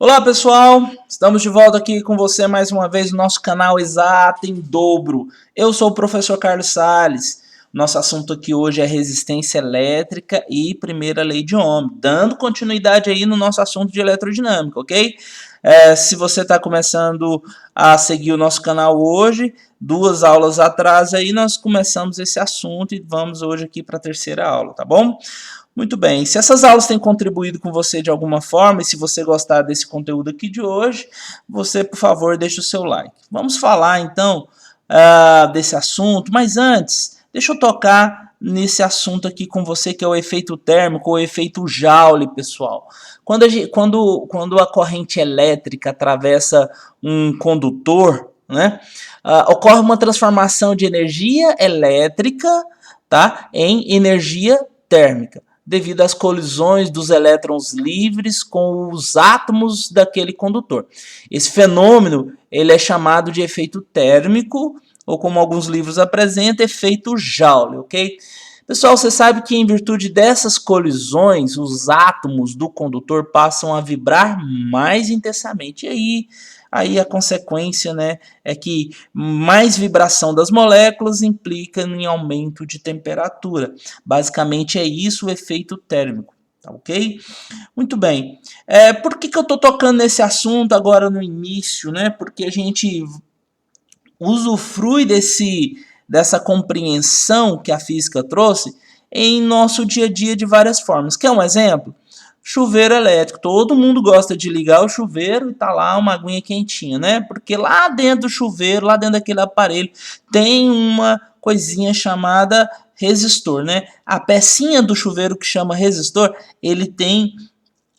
Olá pessoal, estamos de volta aqui com você mais uma vez no nosso canal Exato em Dobro. Eu sou o professor Carlos Sales. Nosso assunto aqui hoje é resistência elétrica e primeira lei de Ohm, dando continuidade aí no nosso assunto de elerodinâmica, ok? Se você está começando a seguir o nosso canal hoje, 2 aulas atrás aí nós começamos esse assunto e vamos hoje aqui para a terceira aula, tá bom? Muito bem, se essas aulas têm contribuído com você de alguma forma e se você gostar desse conteúdo aqui de hoje, você, por favor, deixe o seu like. Vamos falar, então, desse assunto, mas antes, deixa eu tocar nesse assunto aqui com você, que é o efeito térmico, ou efeito Joule, pessoal. Quando a corrente elétrica atravessa um condutor, né, ocorre uma transformação de energia elétrica, tá, em energia térmica, devido às colisões dos elétrons livres com os átomos daquele condutor. Esse fenômeno ele é chamado de efeito térmico, ou como alguns livros apresentam, efeito Joule, ok? Pessoal, você sabe que em virtude dessas colisões, os átomos do condutor passam a vibrar mais intensamente. E aí a consequência, né, é que mais vibração das moléculas implica em aumento de temperatura. Basicamente é isso o efeito térmico. Tá, ok? Muito bem. Por que eu estou tocando nesse assunto agora no início, né? Porque a gente usufrui dessa compreensão que a física trouxe em nosso dia a dia de várias formas. Quer um exemplo? Chuveiro elétrico. Todo mundo gosta de ligar o chuveiro e tá lá uma aguinha quentinha, né? Porque lá dentro do chuveiro, lá dentro daquele aparelho, tem uma coisinha chamada resistor, né? A pecinha do chuveiro que chama resistor,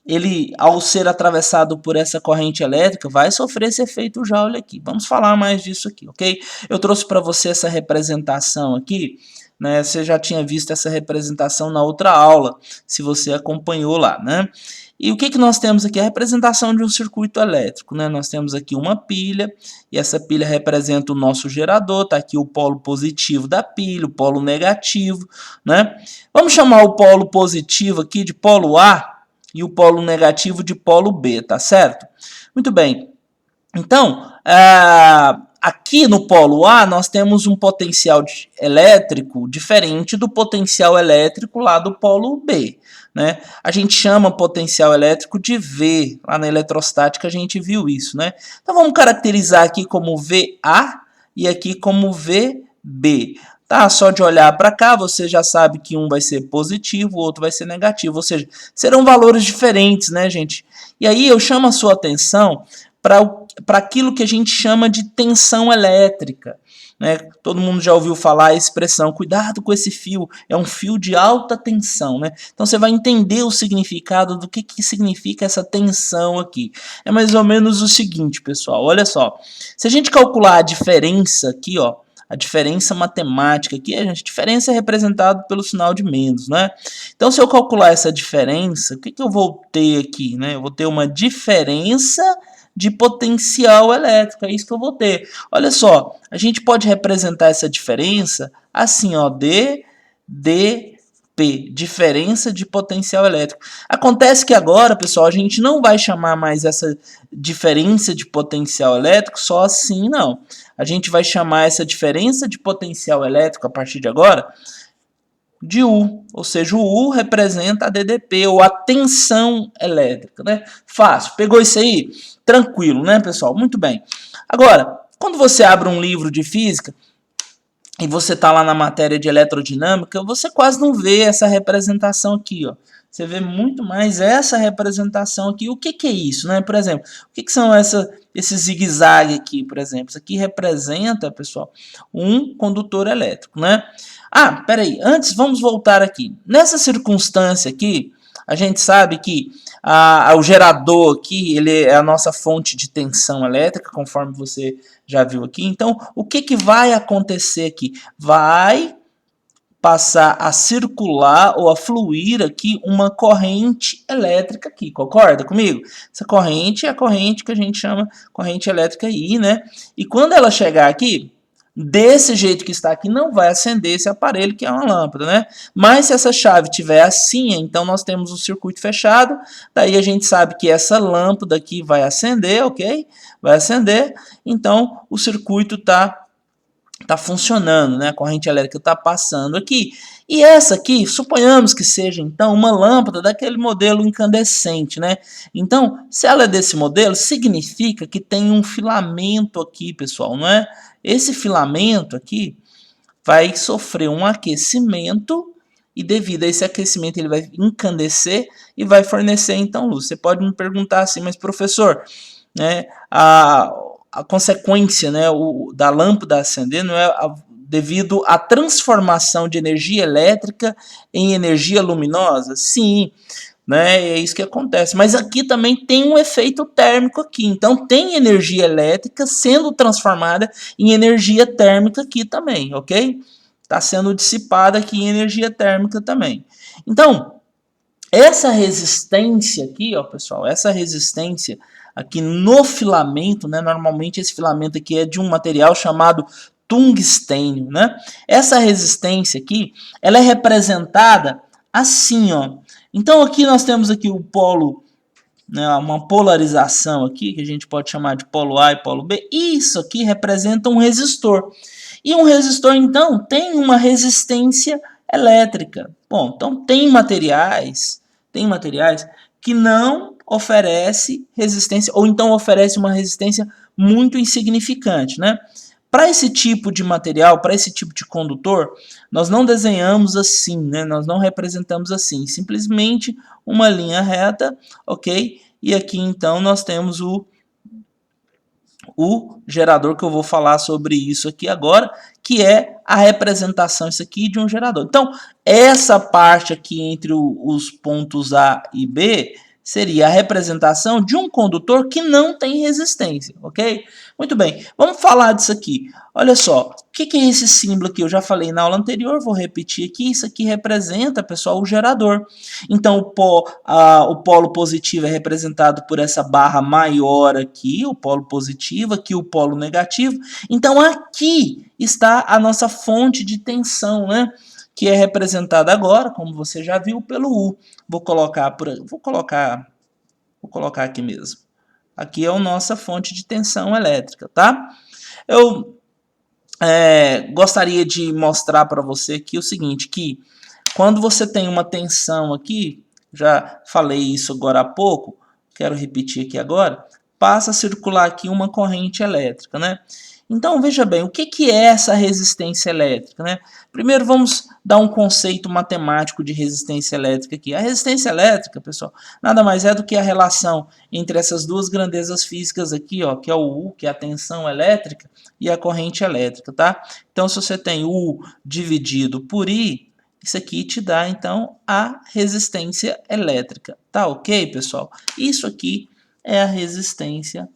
ele, ao ser atravessado por essa corrente elétrica, vai sofrer esse efeito Joule aqui. Vamos falar mais disso aqui, ok? Eu trouxe para você essa representação aqui, né? Você já tinha visto essa representação na outra aula, se você acompanhou lá, né? E o que nós temos aqui? A representação de um circuito elétrico, né? Nós temos aqui uma pilha, e essa pilha representa o nosso gerador, tá aqui o polo positivo da pilha, o polo negativo, né? Vamos chamar o polo positivo aqui de polo A, e o polo negativo de polo B, tá certo? Muito bem. Então, aqui no polo A, nós temos um potencial elétrico diferente do potencial elétrico lá do polo B, né? A gente chama potencial elétrico de V, lá na eletrostática a gente viu isso, né? Então, vamos caracterizar aqui como VA e aqui como VB. Tá, só de olhar para cá, você já sabe que um vai ser positivo, o outro vai ser negativo. Ou seja, serão valores diferentes, né, gente? E aí eu chamo a sua atenção para aquilo que a gente chama de tensão elétrica, né? Todo mundo já ouviu falar a expressão, cuidado com esse fio, é um fio de alta tensão, né? Então você vai entender o significado do que significa essa tensão aqui. É mais ou menos o seguinte, pessoal, olha só. Se a gente calcular a diferença aqui, ó, a diferença matemática aqui, a diferença é representada pelo sinal de menos, né? Então, se eu calcular essa diferença, o que eu vou ter aqui, né? Eu vou ter uma diferença de potencial elétrico, é isso que eu vou ter. Olha só, a gente pode representar essa diferença assim, ó, dP, diferença de potencial elétrico. Acontece que agora, pessoal, a gente não vai chamar mais essa diferença de potencial elétrico só assim, não. A gente vai chamar essa diferença de potencial elétrico a partir de agora de U, ou seja, o U representa a DDP, ou a tensão elétrica, né? Fácil, pegou isso aí? Tranquilo, né, pessoal? Muito bem. Agora, quando você abre um livro de física e você está lá na matéria de eletrodinâmica, você quase não vê essa representação aqui, ó. Você vê muito mais essa representação aqui. O que é isso, né? Por exemplo, o que são esse zigue-zague aqui, por exemplo? Isso aqui representa, pessoal, um condutor elétrico, né? Ah, peraí, antes vamos voltar aqui. Nessa circunstância aqui, a gente sabe que o gerador aqui, ele é a nossa fonte de tensão elétrica, conforme você já viu aqui. Então, o que vai acontecer aqui? Vai passar a circular ou a fluir aqui uma corrente elétrica aqui, concorda comigo? Essa corrente é a corrente que a gente chama corrente elétrica I, né? E quando ela chegar aqui, desse jeito que está aqui, não vai acender esse aparelho, que é uma lâmpada, né? Mas se essa chave tiver assim, então nós temos um circuito fechado, daí a gente sabe que essa lâmpada aqui vai acender, ok? Vai acender, então o circuito tá funcionando, né? A corrente elétrica está passando aqui. E essa aqui, suponhamos que seja então uma lâmpada daquele modelo incandescente, né? Então, se ela é desse modelo, significa que tem um filamento aqui, pessoal, não é? Esse filamento aqui vai sofrer um aquecimento e devido a esse aquecimento ele vai encandecer e vai fornecer então luz. Você pode me perguntar assim, mas professor, né, a consequência, né, da lâmpada acender não é devido à transformação de energia elétrica em energia luminosa? Sim, né, é isso que acontece. Mas aqui também tem um efeito térmico aqui. Então tem energia elétrica sendo transformada em energia térmica aqui também, ok? Está sendo dissipada aqui em energia térmica também. Então, essa resistência aqui, ó, pessoal, essa resistência aqui no filamento, né? Normalmente esse filamento aqui é de um material chamado tungstênio, né? Essa resistência aqui, ela é representada assim, ó. Então aqui nós temos aqui o polo, né, uma polarização aqui, que a gente pode chamar de polo A e polo B. Isso aqui representa um resistor. E um resistor, então, tem uma resistência elétrica. Bom, então tem materiais que não oferecem resistência, ou então oferece uma resistência muito insignificante, né? Para esse tipo de material, para esse tipo de condutor, nós não desenhamos assim, né? Nós não representamos assim, simplesmente uma linha reta, ok? E aqui então nós temos o gerador, que eu vou falar sobre isso aqui agora, que é a representação isso aqui de um gerador. Então, essa parte aqui entre os pontos A e B seria a representação de um condutor que não tem resistência, ok? Muito bem, vamos falar disso aqui. Olha só, o que é esse símbolo aqui? Eu já falei na aula anterior, vou repetir aqui. Isso aqui representa, pessoal, o gerador. Então, o polo positivo é representado por essa barra maior aqui, o polo positivo, aqui o polo negativo. Então, aqui está a nossa fonte de tensão, né? Que é representada agora, como você já viu, pelo U. Vou colocar aqui mesmo. Aqui é a nossa fonte de tensão elétrica, tá? Eu gostaria de mostrar para você aqui o seguinte, que quando você tem uma tensão aqui, já falei isso agora há pouco, quero repetir aqui agora, passa a circular aqui uma corrente elétrica, né? Então, veja bem, o que é essa resistência elétrica, né? Primeiro, vamos dar um conceito matemático de resistência elétrica aqui. A resistência elétrica, pessoal, nada mais é do que a relação entre essas duas grandezas físicas aqui, ó, que é o U, que é a tensão elétrica, e a corrente elétrica, tá? Então, se você tem U dividido por I, isso aqui te dá, então, a resistência elétrica. Tá ok, pessoal? Isso aqui é a resistência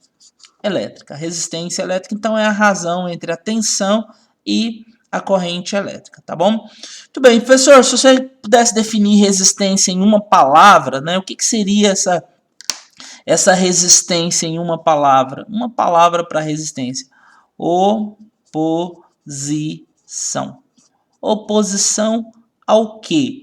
elétrica. A resistência elétrica, então, é a razão entre a tensão e a corrente elétrica, tá bom? Muito bem, professor, se você pudesse definir resistência em uma palavra, né, o que seria essa resistência em uma palavra? Uma palavra para resistência. Oposição. Oposição ao quê?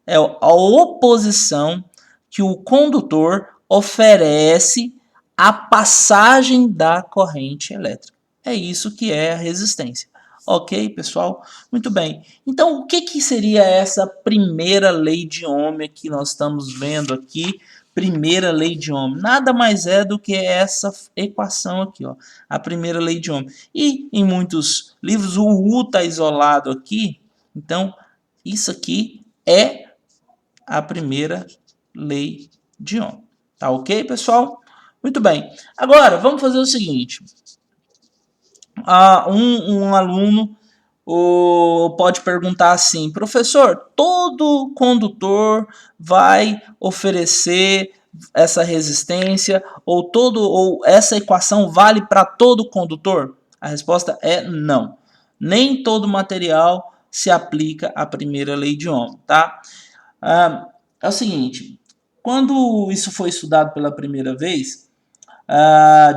É a oposição que o condutor oferece à passagem da corrente elétrica. É isso que é a resistência. Ok, pessoal? Muito bem. Então, o que seria essa primeira lei de Ohm que nós estamos vendo aqui? Primeira lei de Ohm. Nada mais é do que essa equação aqui, ó, a primeira lei de Ohm. E em muitos livros o U está isolado aqui. Então, isso aqui é a primeira lei de Ohm. Tá ok, pessoal? Muito bem. Agora, vamos fazer o seguinte. Um aluno pode perguntar assim, professor, todo condutor vai oferecer essa resistência ou essa equação vale para todo condutor? A resposta é não. Nem todo material se aplica à primeira lei de Ohm, tá? É o seguinte, quando isso foi estudado pela primeira vez,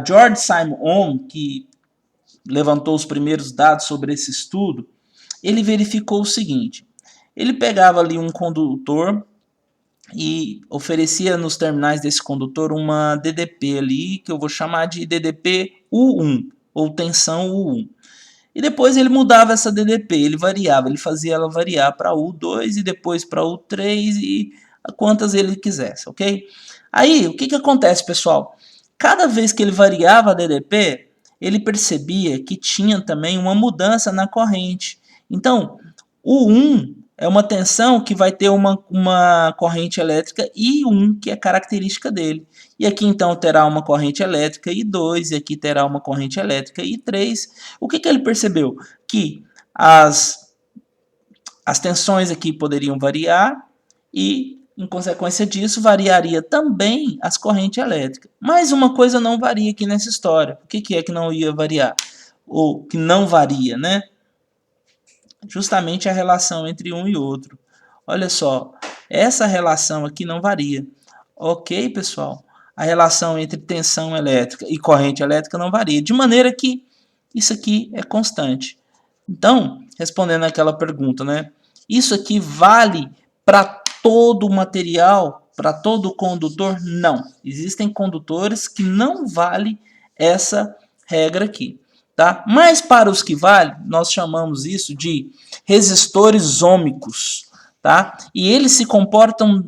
George Simon Ohm, que levantou os primeiros dados sobre esse estudo, ele verificou o seguinte: ele pegava ali um condutor e oferecia nos terminais desse condutor uma DDP ali, que eu vou chamar de DDP U1, ou tensão U1. E depois ele mudava essa DDP, ele variava, ele fazia ela variar para U2 e depois para U3 e quantas ele quisesse, ok? Aí, o que acontece, pessoal? Cada vez que ele variava a DDP, ele percebia que tinha também uma mudança na corrente. Então, o 1 é uma tensão que vai ter uma corrente elétrica I1, que é característica dele. E aqui então terá uma corrente elétrica I2, e aqui terá uma corrente elétrica I3. O que ele percebeu? Que as tensões aqui poderiam variar e, em consequência disso, variaria também as correntes elétricas. Mas uma coisa não varia aqui nessa história. O que é que não ia variar? Ou que não varia, né? Justamente a relação entre um e outro. Olha só, essa relação aqui não varia. Ok, pessoal? A relação entre tensão elétrica e corrente elétrica não varia, de maneira que isso aqui é constante. Então, respondendo àquela pergunta, né? Isso aqui vale para todo o material, para todo o condutor? Não. Existem condutores que não vale essa regra aqui. Tá? Mas para os que valem, nós chamamos isso de resistores ômicos. Tá? E eles se comportam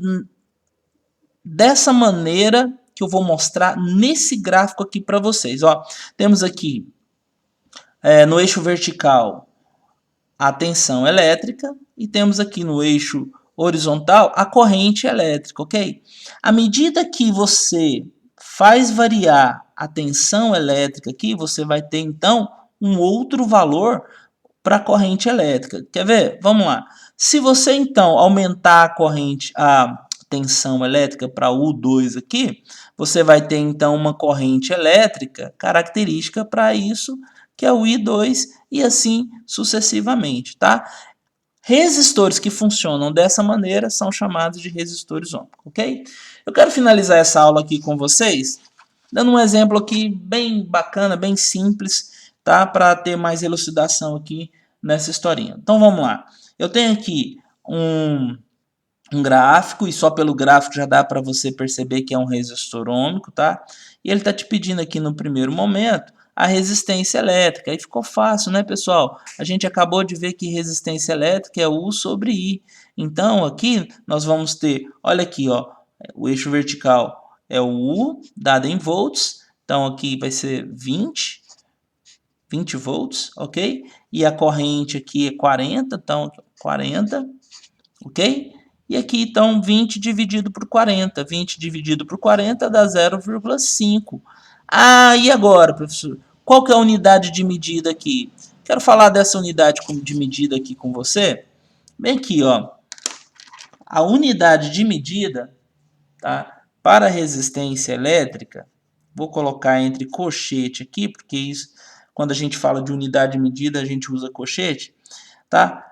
dessa maneira que eu vou mostrar nesse gráfico aqui para vocês. Ó, temos aqui no eixo vertical a tensão elétrica e temos aqui no eixo horizontal a corrente elétrica, ok? À medida que você faz variar a tensão elétrica aqui, você vai ter então um outro valor para a corrente elétrica. Quer ver? Vamos lá. Se você então aumentar a tensão elétrica para U2 aqui, você vai ter então uma corrente elétrica característica para isso, que é o I2, e assim sucessivamente, tá? Resistores que funcionam dessa maneira são chamados de resistores ômicos, ok? Eu quero finalizar essa aula aqui com vocês, dando um exemplo aqui bem bacana, bem simples, tá? Para ter mais elucidação aqui nessa historinha. Então vamos lá. Eu tenho aqui um gráfico, e só pelo gráfico já dá para você perceber que é um resistor ômico, tá? E ele está te pedindo aqui no primeiro momento a resistência elétrica. Aí ficou fácil, né, pessoal? A gente acabou de ver que resistência elétrica é U sobre I. Então, aqui nós vamos ter, olha aqui, ó, o eixo vertical é o U, dado em volts. Então, aqui vai ser 20 volts, ok? E a corrente aqui é 40, então 40, ok? E aqui, então, 20 dividido por 40. 20 dividido por 40 dá 0,5. Ah, e agora, professor? Qual que é a unidade de medida aqui? Quero falar dessa unidade de medida aqui com você. Bem aqui, ó. A unidade de medida, tá, para resistência elétrica, vou colocar entre colchete aqui, porque isso, quando a gente fala de unidade de medida, a gente usa colchete, tá?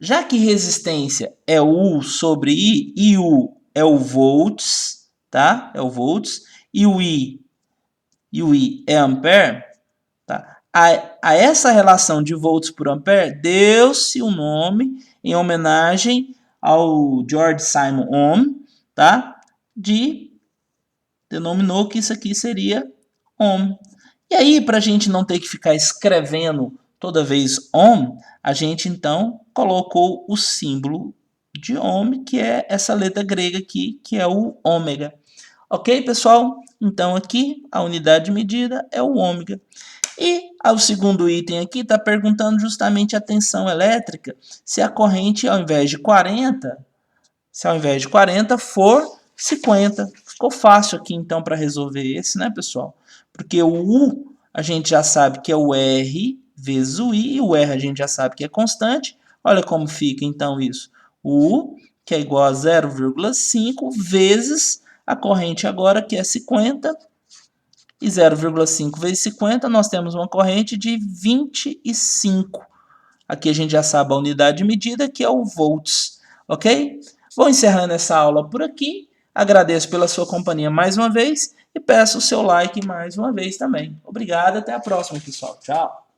Já que resistência é U sobre I, e U é o volts, tá? É o volts, e o I é ampere, tá? A essa relação de volts por ampere, deu-se o nome em homenagem ao George Simon Ohm, tá? Denominou que isso aqui seria Ohm. E aí, para a gente não ter que ficar escrevendo toda vez Ohm, a gente então colocou o símbolo de Ohm, que é essa letra grega aqui, que é o ômega. Ok, pessoal? Então aqui a unidade de medida é o ômega. E o segundo item aqui está perguntando justamente a tensão elétrica, se a corrente ao invés de 40, for 50. Ficou fácil aqui então para resolver esse, né, pessoal? Porque o U a gente já sabe que é o R vezes o I, e o R a gente já sabe que é constante. Olha como fica então isso. O U, que é igual a 0,5 vezes a corrente agora, que é 50, e 0,5 vezes 50, nós temos uma corrente de 25. Aqui a gente já sabe a unidade de medida, que é o volts, ok? Vou encerrando essa aula por aqui. Agradeço pela sua companhia mais uma vez e peço o seu like mais uma vez também. Obrigado, até a próxima, pessoal. Tchau!